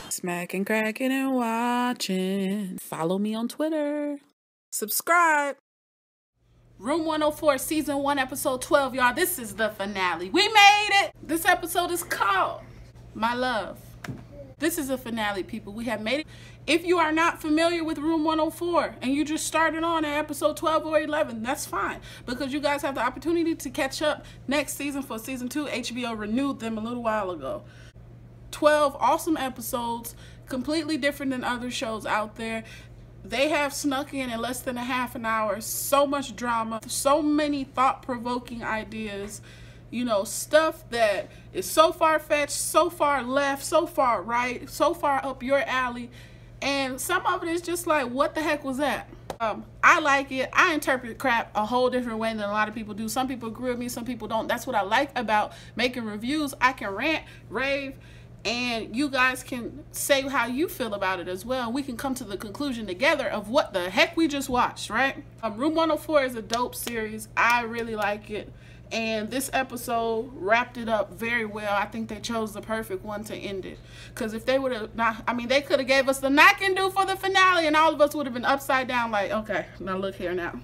Smacking, cracking, and watching. Follow me on Twitter. Subscribe. Room 104, Season 1, Episode 12, y'all. This is the finale. We made it! This episode is called My Love. This is a finale, people. We have made it. If you are not familiar with Room 104 and you just started on at Episode 12 or 11, that's fine. Because you guys have the opportunity to catch up next season for Season 2. HBO renewed them a little while ago. 12 awesome episodes, completely different than other shows out there. They have snuck in less than a half an hour. So much drama, so many thought-provoking ideas, you know, stuff that is so far-fetched, so far left, so far right, so far up your alley. And some of it is just like, what the heck was that? I like it. I interpret crap a whole different way than a lot of people do. Some people agree with me, some people don't. That's what I like about making reviews. I can rant, rave, and you guys can say how you feel about it as well. We can come to the conclusion together of what the heck we just watched, right? Room 104 is a dope series. I really like it. And this episode wrapped it up very well. I think they chose the perfect one to end it. Because if they would have not, I mean, they could have gave us the knock and do for the finale and all of us would have been upside down like, okay, now look here now.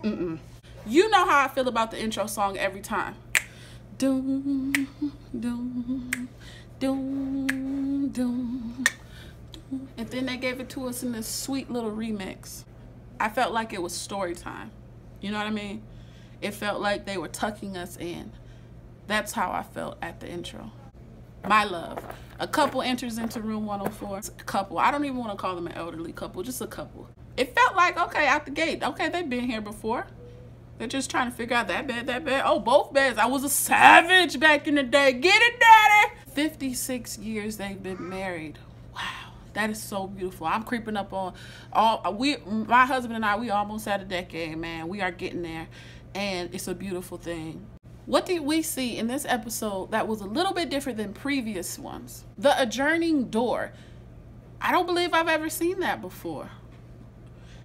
You know how I feel about the intro song every time. Doom, doom, doom, doom, doom. And then they gave it to us in this sweet little remix. I felt like it was story time. You know what I mean? It felt like they were tucking us in. That's how I felt at the intro. My Love. A couple enters into Room 104. A couple. I don't even want to call them an elderly couple. Just a couple. It felt like, okay, out the gate. Okay, they've been here before. They're just trying to figure out that bed, that bed. Oh, both beds. I was a savage back in the day. Get it, daddy. 56 years they've been married. Wow. That is so beautiful. I'm creeping up on my husband and I, we almost had a decade, man. We are getting there. And it's a beautiful thing. What did we see in this episode that was a little bit different than previous ones? The adjourning door. I don't believe I've ever seen that before.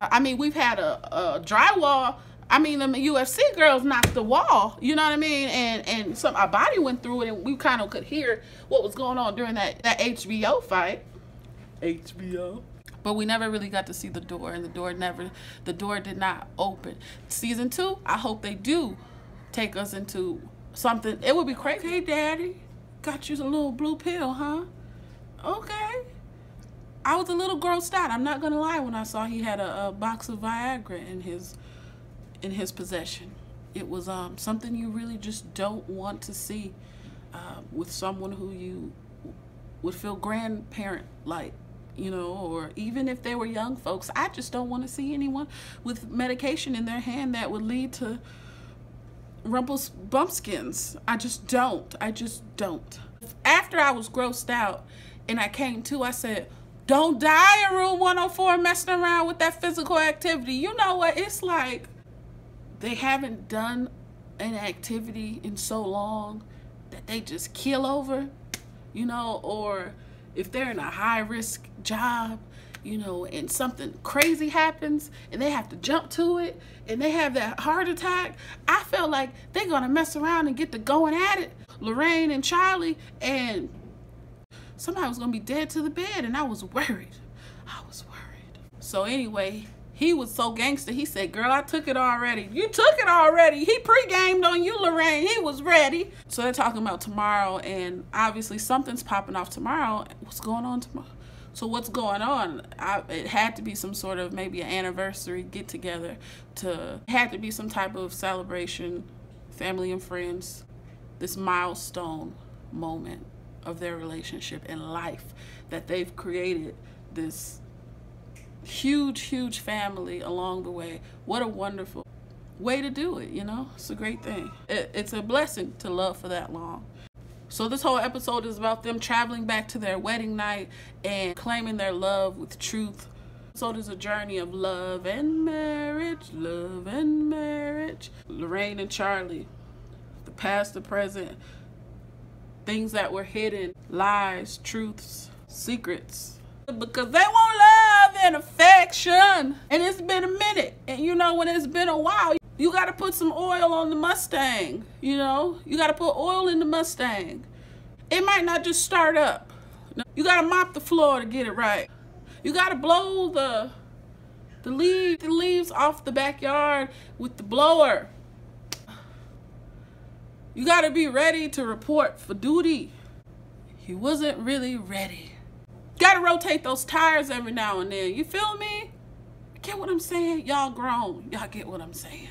I mean, we've had a drywall. I mean, the UFC girls knocked the wall, you know what I mean? And our body went through it and we kind of could hear what was going on during that HBO fight. HBO. But we never really got to see the door, and the door did not open. Season 2, I hope they do take us into something. It would be crazy. Hey, daddy, got you a little blue pill, huh? Okay. I was a little grossed out. I'm not going to lie when I saw he had a box of Viagra in his possession. It was something you really just don't want to see with someone who you would feel grandparent-like, you know, or even if they were young folks. I just don't want to see anyone with medication in their hand that would lead to bumpskins. I just don't. After I was grossed out and I came to, I said, don't die in Room 104 messing around with that physical activity. You know what? It's like they haven't done an activity in so long that they just kill over, you know, or if they're in a high-risk job, you know, and something crazy happens and they have to jump to it and they have that heart attack, I felt like they're going to mess around and get to going at it. Lorraine and Charlie, and somebody was going to be dead to the bed, and I was worried. So anyway, he was so gangster, he said, girl, I took it already. You took it already. He pre-gamed on you, Lorraine. He was ready. So they're talking about tomorrow, and obviously something's popping off tomorrow. What's going on tomorrow? So what's going on? It had to be some sort of maybe an anniversary get-together. It had to be some type of celebration, family and friends, this milestone moment of their relationship and life that they've created this huge family along the way. What a wonderful way to do it, you know? It's a great thing. It's a blessing to love for that long. So this whole episode is about them traveling back to their wedding night and claiming their love with truth. So there's a journey of love and marriage, love and marriage. Lorraine and Charlie, the past, the present, things that were hidden, lies, truths, secrets. Because they want love and affection. And it's been a minute. And you know, when it's been a while, you got to put some oil on the Mustang. You know, you got to put oil in the Mustang. It might not just start up. You gotta mop the floor to get it right. You gotta blow the leaves off the backyard with the blower. You gotta be ready to report for duty. He wasn't really ready. Gotta rotate those tires every now and then. You feel me? Get what I'm saying? Y'all grown. Y'all get what I'm saying?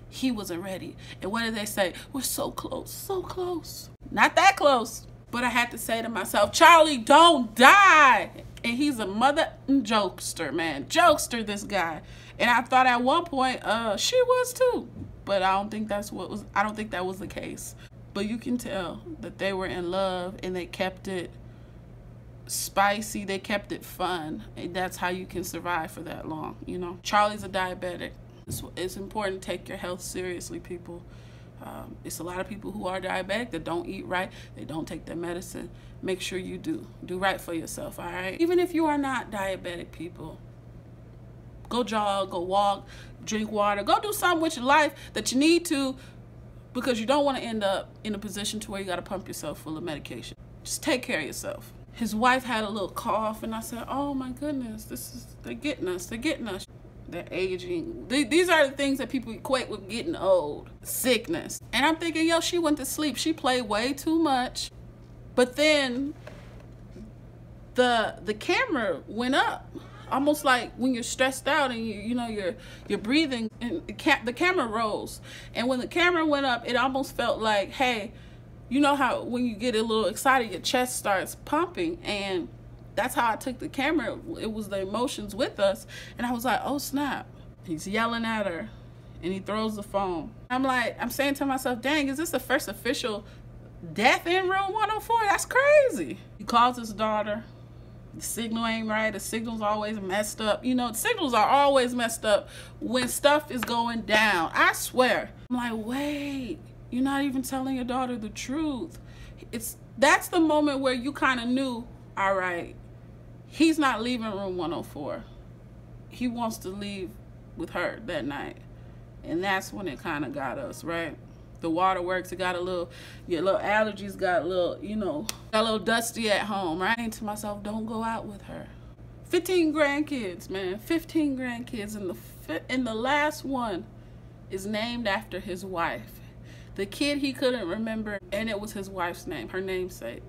He wasn't ready. And what did they say? We're so close, so close. Not that close. But I had to say to myself, Charlie, don't die. And he's a mother jokester, man. Jokester, this guy. And I thought at one point, she was too. But I don't think that was the case. But you can tell that they were in love and they kept it spicy, they kept it fun. And that's how you can survive for that long, you know. Charlie's a diabetic. It's important to take your health seriously, people. It's a lot of people who are diabetic that don't eat right, they don't take their medicine. Make sure you do right for yourself, all right? Even if you are not diabetic, people, go jog, go walk, drink water, go do something with your life that you need to, because you don't want to end up in a position to where you got to pump yourself full of medication. Just take care of yourself. His wife had a little cough, and I said, oh my goodness, they're getting us. They're aging. These are the things that people equate with getting old. Sickness. And I'm thinking, yo, she went to sleep. She played way too much. But then the camera went up. Almost like when you're stressed out and you're breathing, and the camera rose. And when the camera went up, it almost felt like, hey, you know how when you get a little excited, your chest starts pumping, and that's how I took the camera. It was the emotions with us. And I was like, oh snap. He's yelling at her and he throws the phone. I'm saying to myself, dang, is this the first official death in room 104? That's crazy. He calls his daughter. The signal ain't right. The signal's always messed up. You know, the signals are always messed up when stuff is going down. I swear. I'm like, wait, you're not even telling your daughter the truth. That's the moment where you kind of knew, all right, he's not leaving room 104. He wants to leave with her that night. And that's when it kind of got us, right? The waterworks, your little allergies got a little, got a little dusty at home, right? And to myself, don't go out with her. 15 grandkids, man, 15 grandkids. And the last one is named after his wife. The kid he couldn't remember, and it was his wife's name, her namesake.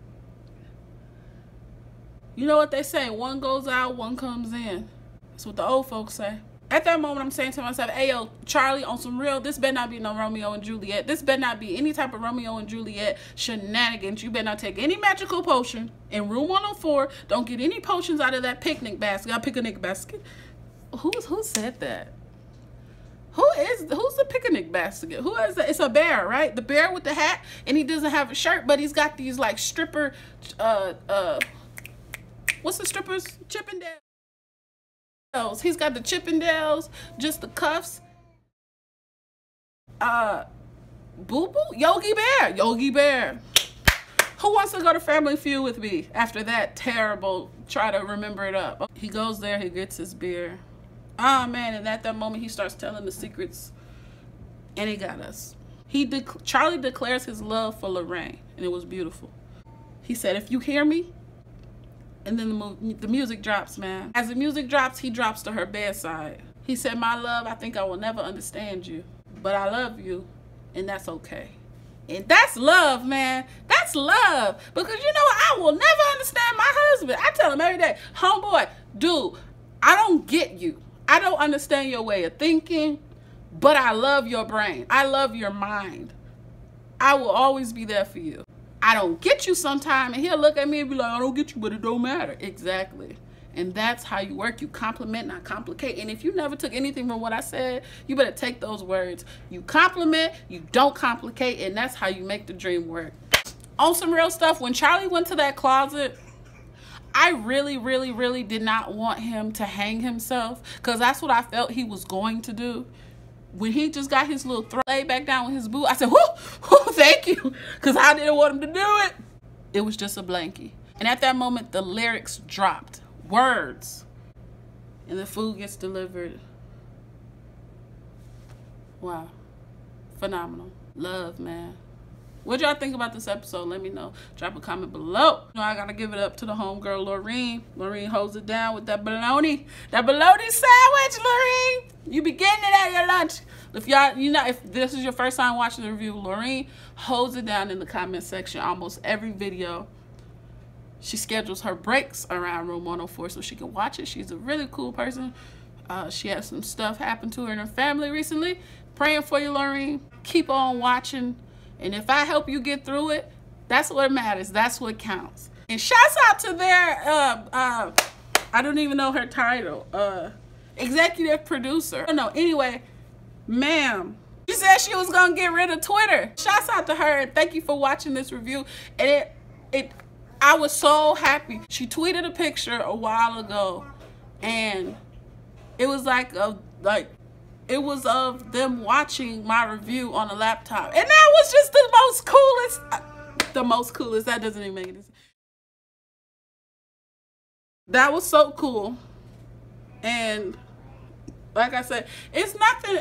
You know what they say, one goes out, one comes in. That's what the old folks say. At that moment, I'm saying to myself, hey, yo, Charlie, on some real, this better not be no Romeo and Juliet. This better not be any type of Romeo and Juliet shenanigans. You better not take any magical potion in room 104. Don't get any potions out of that picnic basket. Picnic basket. Who said that? Who's the picnic basket? Who is that? It's a bear, right? The bear with the hat, and he doesn't have a shirt, but he's got these like stripper, what's the strippers? Chippendales. He's got the Chippendales, just the cuffs. Boo Boo? Yogi Bear. Who wants to go to Family Feud with me after that terrible, try to remember it up? He goes there, he gets his beer. Oh man, and at that moment he starts telling the secrets, and he got us. Charlie declares his love for Lorraine, and it was beautiful. He said, if you hear me, and then the music drops, man. As the music drops, he drops to her bedside. He said, my love, I think I will never understand you, but I love you, and that's okay. And that's love, man. That's love. Because you know what? I will never understand my husband. I tell him every day, homeboy, dude, I don't get you. I don't understand your way of thinking, but I love your brain. I love your mind. I will always be there for you. I don't get you sometime, and he'll look at me and be like, I don't get you, but it don't matter. Exactly. And that's how you work. You compliment, not complicate. And if you never took anything from what I said, you better take those words. You compliment, you don't complicate, and that's how you make the dream work. On some real stuff, when Charlie went to that closet, I really, really, really did not want him to hang himself, because that's what I felt he was going to do. When he just got his little throat laid back down with his boo, I said, whoo, thank you, because I didn't want him to do it. It was just a blankie. And at that moment, the lyrics dropped. Words. And the food gets delivered. Wow. Phenomenal. Love, man. What y'all think about this episode? Let me know. Drop a comment below. You know, I gotta give it up to the homegirl, Lorene. Lorene holds it down with that bologna. That bologna sandwich, Lorene. You be getting it at your lunch. If y'all, you know, if this is your first time watching the review, Lorene holds it down in the comment section almost every video. She schedules her breaks around Room 104 so she can watch it. She's a really cool person. She had some stuff happen to her and her family recently. Praying for you, Lorene. Keep on watching. And if I help you get through it, that's what matters. That's what counts. And shouts out to their, I don't even know her title, executive producer. I don't know. Anyway, ma'am, she said she was going to get rid of Twitter. Shouts out to her. And thank you for watching this review. And I was so happy. She tweeted a picture a while ago, and it was it was of them watching my review on a laptop. And that was just the most coolest. That doesn't even make any sense. That was so cool. And like I said, it's nothing,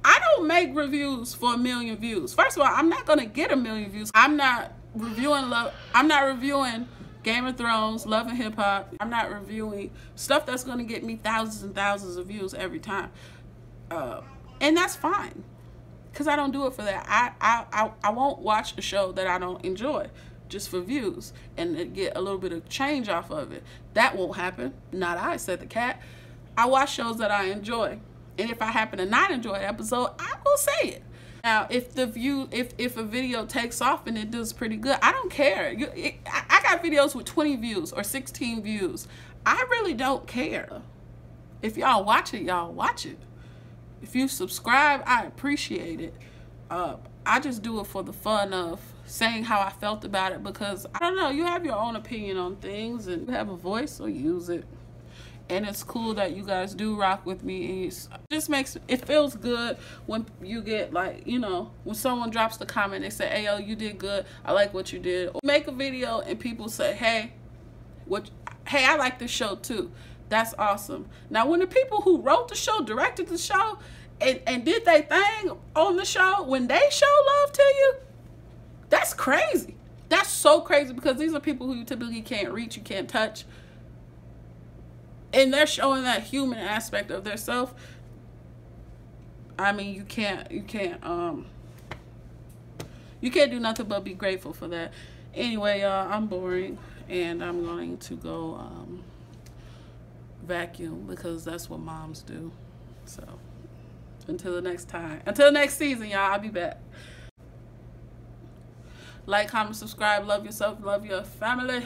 I don't make reviews for 1 million views. First of all, I'm not gonna get 1 million views. I'm not reviewing Game of Thrones, Love and Hip Hop. I'm not reviewing stuff that's gonna get me thousands and thousands of views every time. And that's fine, because I don't do it for that. I won't watch a show that I don't enjoy just for views and get a little bit of change off of it. That won't happen. Not I, said the cat. I watch shows that I enjoy. And if I happen to not enjoy an episode, I will say it. Now, if a video takes off and it does pretty good, I don't care. I got videos with 20 views or 16 views. I really don't care. If y'all watch it, y'all watch it. If you subscribe, I appreciate it. I just do it for the fun of saying how I felt about it, because I don't know, you have your own opinion on things and you have a voice, so use it. And it's cool that you guys do rock with me. And it just makes it feels good when you get, like, you know, when someone drops the comment, they say, hey, yo, you did good, I like what you did. Or make a video and people say, hey, I like this show too. That's awesome. Now, when the people who wrote the show, directed the show, and did their thing on the show, when they show love to you, that's crazy. That's so crazy, because these are people who you typically can't reach, you can't touch. And they're showing that human aspect of their self. I mean, you can't do nothing but be grateful for that. Anyway, y'all, I'm boring, and I'm going to go vacuum, because that's what moms do. So until the next time, until next season, y'all, I'll be back. Like, comment, subscribe, love yourself, love your family.